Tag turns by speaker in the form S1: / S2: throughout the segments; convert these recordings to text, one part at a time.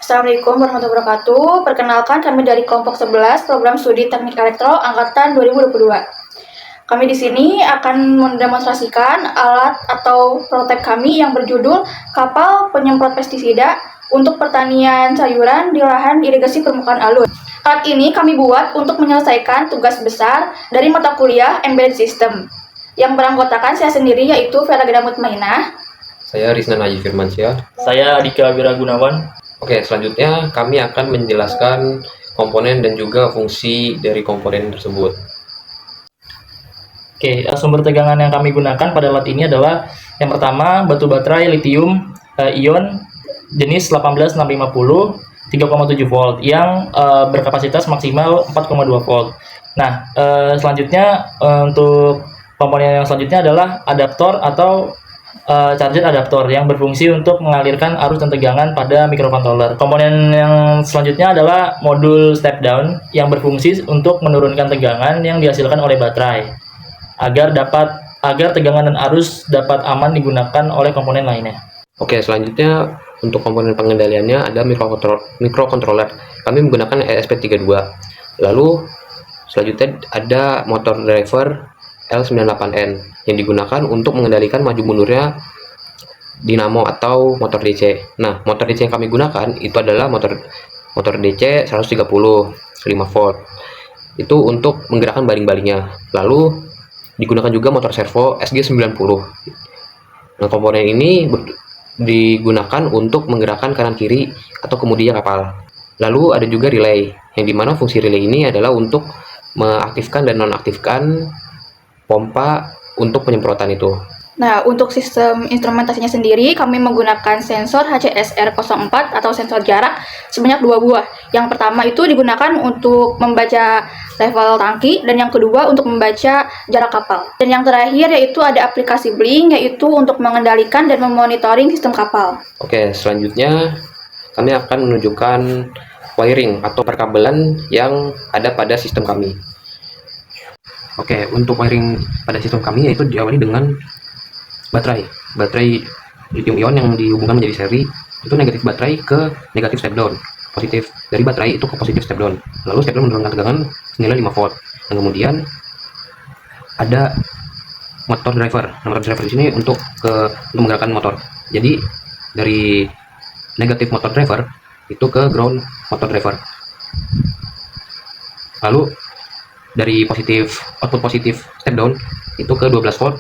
S1: Assalamualaikum warahmatullahi wabarakatuh. Perkenalkan kami dari kelompok 11 program studi Teknik Elektro angkatan 2022. Kami di sini akan mendemonstrasikan alat atau prototipe kami yang berjudul kapal penyemprot pestisida untuk pertanian sayuran di lahan irigasi permukaan alun. Alat ini kami buat untuk menyelesaikan tugas besar dari mata kuliah Embedded System yang beranggotakan saya sendiri yaitu Vera Geda Mutmainah.
S2: Saya Rizna Najib Firmansyah.
S3: Saya Adika Wiragunawan.
S2: Oke, selanjutnya kami akan menjelaskan komponen dan juga fungsi dari komponen tersebut.
S3: Oke, sumber tegangan yang kami gunakan pada alat ini adalah yang pertama batu baterai lithium ion jenis 18650 3,7 volt yang berkapasitas maksimal 4,2 volt. Nah, selanjutnya untuk komponen yang selanjutnya adalah adaptor atau charger adaptor yang berfungsi untuk mengalirkan arus dan tegangan pada microcontroller. Komponen yang selanjutnya adalah modul step down yang berfungsi untuk menurunkan tegangan yang dihasilkan oleh baterai agar tegangan dan arus dapat aman digunakan oleh komponen lainnya.
S2: Oke, selanjutnya untuk komponen pengendaliannya ada microcontroller. Kami menggunakan ESP32. Lalu selanjutnya ada motor driver L98N yang digunakan untuk mengendalikan maju mundurnya dinamo atau motor DC. Nah, motor DC yang kami gunakan itu adalah motor DC 130 5 volt. Itu untuk menggerakkan baling-balingnya. Lalu digunakan juga motor servo SG90. Nah, komponen ini digunakan untuk menggerakkan kanan kiri atau kemudinya kapal. Lalu ada juga relay, yang dimana fungsi relay ini adalah untuk mengaktifkan dan nonaktifkan pompa untuk penyemprotan itu.
S1: Nah, untuk sistem instrumentasinya sendiri, kami menggunakan sensor HCSR04 atau sensor jarak sebanyak 2 buah. Yang pertama itu digunakan untuk membaca level tangki, dan yang kedua untuk membaca jarak kapal. Dan yang terakhir yaitu ada aplikasi Blink, yaitu untuk mengendalikan dan memonitoring sistem kapal.
S2: Oke, selanjutnya kami akan menunjukkan wiring atau perkabelan yang ada pada sistem kami. Oke, untuk wiring pada sistem kami yaitu diawali dengan baterai lithium ion yang dihubungkan menjadi seri. Itu negatif baterai ke negatif step down, positif dari baterai itu ke positif step down. Lalu step down menurunkan tegangan senilai 5 volt. Dan kemudian ada motor driver. Nah, motor driver di sini untuk menggerakkan motor. Jadi dari negatif motor driver itu ke ground motor driver. Lalu dari output positif step down itu ke 12 volt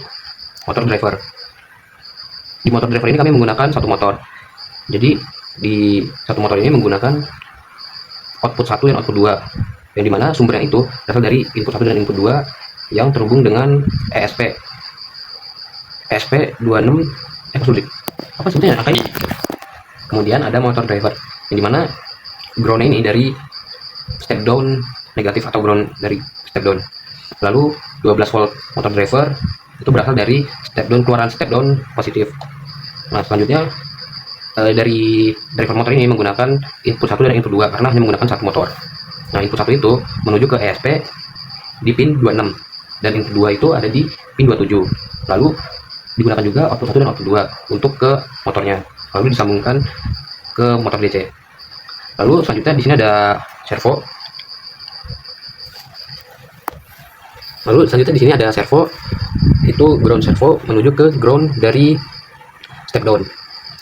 S2: motor driver. Di motor driver ini kami menggunakan satu motor. Jadi di satu motor ini menggunakan output 1 dan output 2, yang dimana sumbernya itu berasal dari input 1 dan input 2 yang terhubung dengan ESP26 sulit. Apa sebetulnya angkanya? Kemudian ada motor driver, yang dimana ground ini dari step down negatif atau ground dari step down. Lalu 12 volt motor driver itu berasal dari keluaran step down positif. Nah, selanjutnya dari driver motor ini menggunakan input 1 dan input 2 karena hanya menggunakan satu motor. Nah, input 1 itu menuju ke ESP di pin 26 dan input 2 itu ada di pin 27. Lalu digunakan juga output 1 dan output 2 untuk ke motornya. Lalu disambungkan ke motor DC. Lalu selanjutnya di sini ada servo. Lalu selanjutnya di sini ada servo, itu ground servo menuju ke ground dari step down.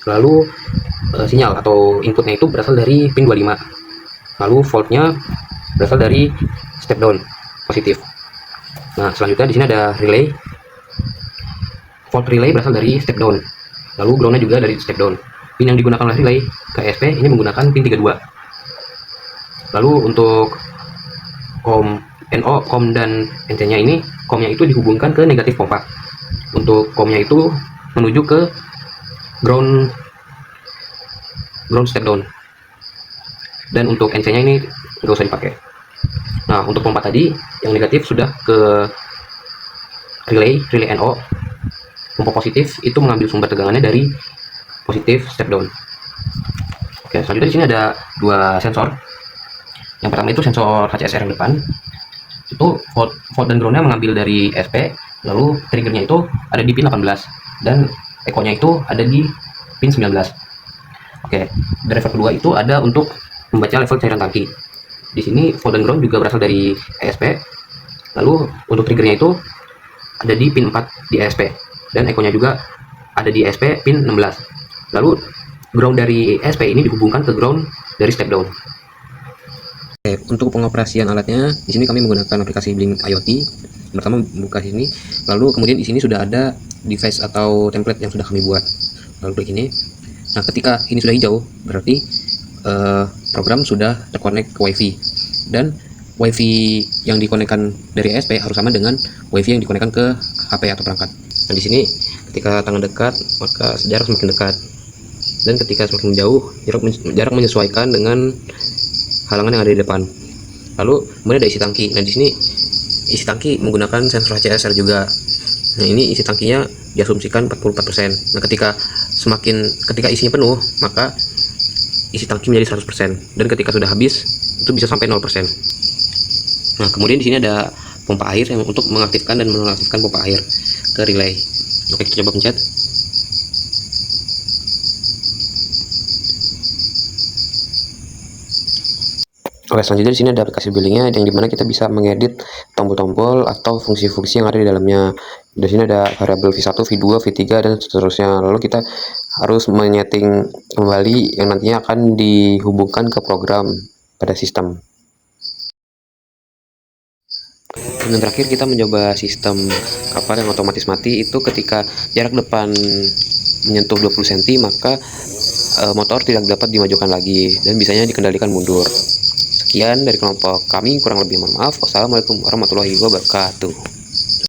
S2: Lalu sinyal atau inputnya itu berasal dari pin 25. Lalu voltnya berasal dari step down positif. Nah, selanjutnya di sini ada relay. Volt relay berasal dari step down. Lalu groundnya juga dari step down. Pin yang digunakan oleh relay ke ESP ini menggunakan pin 32. Lalu untuk NO, COM dan NC-nya ini, COM-nya itu dihubungkan ke negatif pompa. Untuk COM-nya itu menuju ke ground step down. Dan untuk NC-nya ini nggak usah dipakai. Nah, untuk pompa tadi yang negatif sudah ke relay NO. Pompa positif itu mengambil sumber tegangannya dari positif step down. Oke, selanjutnya di sini ada dua sensor. Yang pertama itu sensor HCSR yang depan. Itu volt dan groundnya mengambil dari SP, lalu triggernya itu ada di pin 18 dan ekonya itu ada di pin 19. Oke, driver kedua itu ada untuk membaca level cairan tangki. Di sini volt dan ground juga berasal dari ESP. Lalu untuk triggernya itu ada di pin 4 di ESP, dan echo-nya juga ada di ESP pin 16. Lalu ground dari ESP ini dihubungkan ke ground dari step down. Oke, untuk pengoperasian alatnya di sini kami menggunakan aplikasi Blink IoT. Pertama buka sini, lalu kemudian di sini sudah ada device atau template yang sudah kami buat. Lalu klik ini. Nah, ketika ini sudah hijau, berarti program sudah terkonek ke WiFi, dan WiFi yang dikonekkan dari ESP harus sama dengan WiFi yang dikonekkan ke HP atau perangkat. Nah, di sini ketika tangan dekat, maka jarak semakin dekat, dan ketika semakin jauh, jarak menyesuaikan dengan halangan yang ada di depan. Lalu kemudian ada isi tangki. Nah, di sini isi tangki menggunakan sensor HCSR juga. Nah, ini isi tangkinya diasumsikan 44%. Nah, ketika isinya penuh, maka isi tangki menjadi 100%, dan ketika sudah habis itu bisa sampai 0%. Nah, kemudian di sini ada pompa air yang untuk mengaktifkan dan menonaktifkan pompa air ke relay. Oke, kita coba pencet. Oke, selanjutnya di sini ada aplikasi billingnya, yang dimana kita bisa mengedit tombol-tombol atau fungsi-fungsi yang ada di dalamnya. Di sini ada variabel V1, V2, V3 dan seterusnya. Lalu kita harus menyeting kembali yang nantinya akan dihubungkan ke program pada sistem. Dan terakhir kita mencoba sistem kapal yang otomatis mati. Itu ketika jarak depan menyentuh 20 cm, maka motor tidak dapat dimajukan lagi dan bisanya dikendalikan mundur. Sekian dari kelompok kami, kurang lebih mohon maaf. Wassalamualaikum warahmatullahi wabarakatuh.